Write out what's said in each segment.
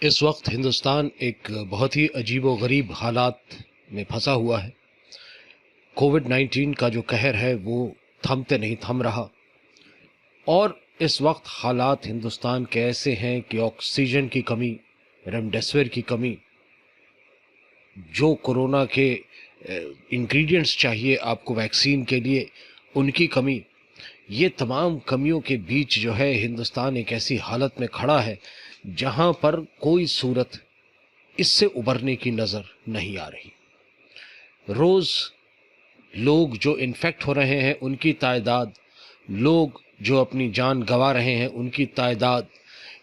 इस वक्त हिंदुस्तान एक बहुत ही अजीबो-गरीब हालात में फंसा हुआ है। कोविड-19 का जो कहर है वो थमते नहीं थम रहा और इस वक्त हालात हिंदुस्तान के ऐसे हैं कि ऑक्सीजन की कमी, रेमडेसिविर की कमी, जो कोरोना के इंग्रेडिएंट्स चाहिए आपको वैक्सीन के लिए, उनकी कमी, ये तमाम कमियों के बीच जो है हिंदुस्तान एक ऐसी हालत में खड़ा है जहां पर कोई सूरत इससे उबरने की नज़र नहीं आ रही। रोज़ लोग जो इन्फेक्ट हो रहे हैं उनकी तादाद, लोग जो अपनी जान गंवा रहे हैं उनकी तादाद,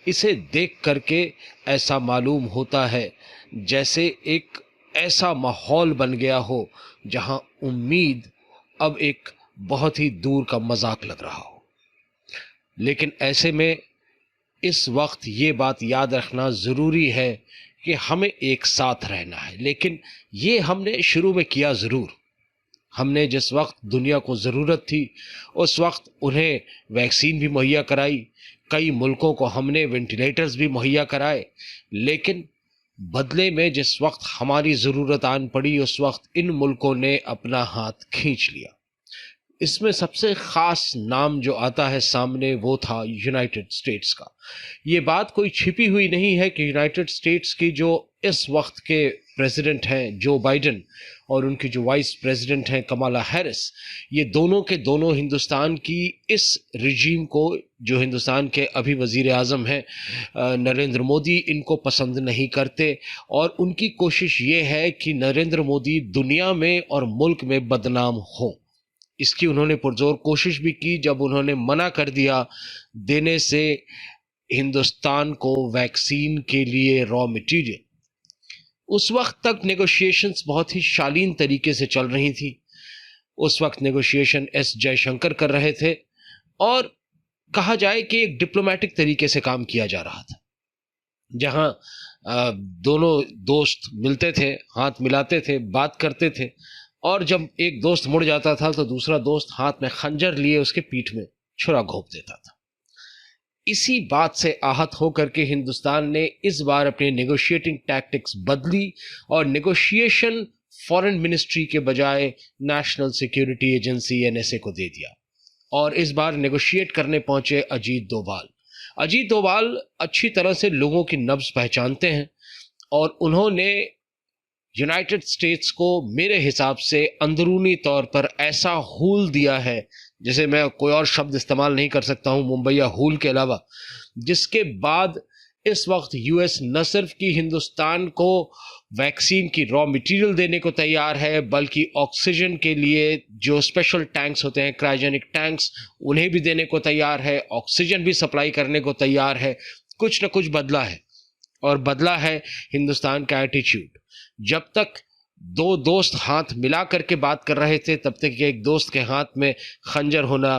इसे देख करके ऐसा मालूम होता है जैसे एक ऐसा माहौल बन गया हो जहां उम्मीद अब एक बहुत ही दूर का मजाक लग रहा हो। लेकिन ऐसे में इस वक्त ये बात याद रखना ज़रूरी है कि हमें एक साथ रहना है। लेकिन ये हमने शुरू में किया ज़रूर। हमने जिस वक्त दुनिया को ज़रूरत थी उस वक्त उन्हें वैक्सीन भी मुहैया कराई, कई मुल्कों को हमने वेंटिलेटर्स भी मुहैया कराए, लेकिन बदले में जिस वक्त हमारी ज़रूरत आन पड़ी उस वक्त इन मुल्कों ने अपना हाथ खींच लिया। इसमें सबसे ख़ास नाम जो आता है सामने वो था यूनाइटेड स्टेट्स का। ये बात कोई छिपी हुई नहीं है कि यूनाइटेड स्टेट्स की जो इस वक्त के प्रेसिडेंट हैं जो बाइडेन और उनकी जो वाइस प्रेसिडेंट हैं कमाला हैरिस, ये दोनों के दोनों हिंदुस्तान की इस रिजीम को, जो हिंदुस्तान के अभी वज़ीर आज़म हैं नरेंद्र मोदी, इनको पसंद नहीं करते और उनकी कोशिश ये है कि नरेंद्र मोदी दुनिया में और मुल्क में बदनाम हो। इसकी उन्होंने पुरजोर कोशिश भी की जब उन्होंने मना कर दिया देने से हिंदुस्तान को वैक्सीन के लिए रॉ मटेरियल। उस वक्त तक नेगोशिएशंस बहुत ही शालीन तरीके से चल रही थी। उस वक्त नेगोशिएशन एस जयशंकर कर रहे थे और कहा जाए कि एक डिप्लोमेटिक तरीके से काम किया जा रहा था, जहां दोनों दोस्त मिलते थे, हाथ मिलाते थे, बात करते थे और जब एक दोस्त मुड़ जाता था तो दूसरा दोस्त हाथ में खंजर लिए उसके पीठ में छुरा घोंप देता था। इसी बात से आहत होकर के हिंदुस्तान ने इस बार अपने नेगोशिएटिंग टैक्टिक्स बदली और नेगोशिएशन फॉरेन मिनिस्ट्री के बजाय नेशनल सिक्योरिटी एजेंसी एनएसए को दे दिया और इस बार नेगोशिएट करने पहुंचे अजीत डोभाल। अजीत डोभाल अच्छी तरह से लोगों की नब्ज पहचानते हैं और उन्होंने यूनाइटेड स्टेट्स को मेरे हिसाब से अंदरूनी तौर पर ऐसा हूल दिया है, जैसे मैं कोई और शब्द इस्तेमाल नहीं कर सकता हूं मुंबई या हूल के अलावा, जिसके बाद इस वक्त यूएस न सिर्फ कि हिंदुस्तान को वैक्सीन की रॉ मटेरियल देने को तैयार है, बल्कि ऑक्सीजन के लिए जो स्पेशल टैंक्स होते हैं, क्रायोजेनिक टैंक्स, उन्हें भी देने को तैयार है, ऑक्सीजन भी सप्लाई करने को तैयार है। कुछ न कुछ बदला है और बदला है हिंदुस्तान का एटीट्यूड। जब तक दो दोस्त हाथ मिला करके बात कर रहे थे तब तक एक दोस्त के हाथ में खंजर होना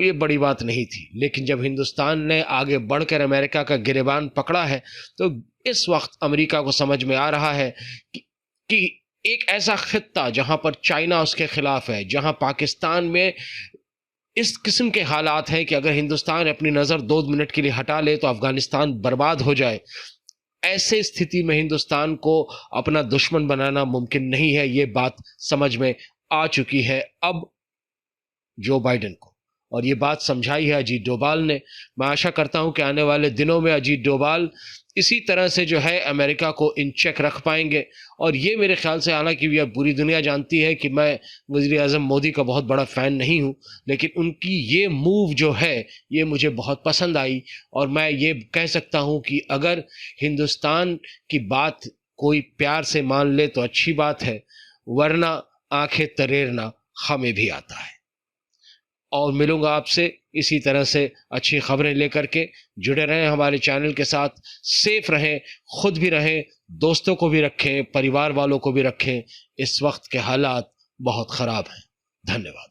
ये बड़ी बात नहीं थी, लेकिन जब हिंदुस्तान ने आगे बढ़कर अमेरिका का गिरेबान पकड़ा है तो इस वक्त अमेरिका को समझ में आ रहा है कि एक ऐसा खित्ता जहां पर चाइना उसके खिलाफ है, जहां पाकिस्तान में इस किस्म के हालात हैं कि अगर हिंदुस्तान अपनी नज़र 2 मिनट के लिए हटा ले तो अफगानिस्तान बर्बाद हो जाए, ऐसे स्थिति में हिंदुस्तान को अपना दुश्मन बनाना मुमकिन नहीं है। ये बात समझ में आ चुकी है अब जो बाइडेन को, और ये बात समझाई है अजीत डोभाल ने। मैं आशा करता हूं कि आने वाले दिनों में अजीत डोभाल इसी तरह से जो है अमेरिका को इन चेक रख पाएंगे और ये मेरे ख्याल से, हालांकि यह पूरी दुनिया जानती है कि मैं वज़ीर आज़म मोदी का बहुत बड़ा फ़ैन नहीं हूं, लेकिन उनकी ये मूव जो है ये मुझे बहुत पसंद आई और मैं ये कह सकता हूं कि अगर हिंदुस्तान की बात कोई प्यार से मान ले तो अच्छी बात है, वरना आंखें तरेरना हमें भी आता है। और मिलूंगा आपसे इसी तरह से अच्छी खबरें लेकर के। जुड़े रहें हमारे चैनल के साथ, सेफ रहें, खुद भी रहें, दोस्तों को भी रखें, परिवार वालों को भी रखें। इस वक्त के हालात बहुत ख़राब हैं। धन्यवाद।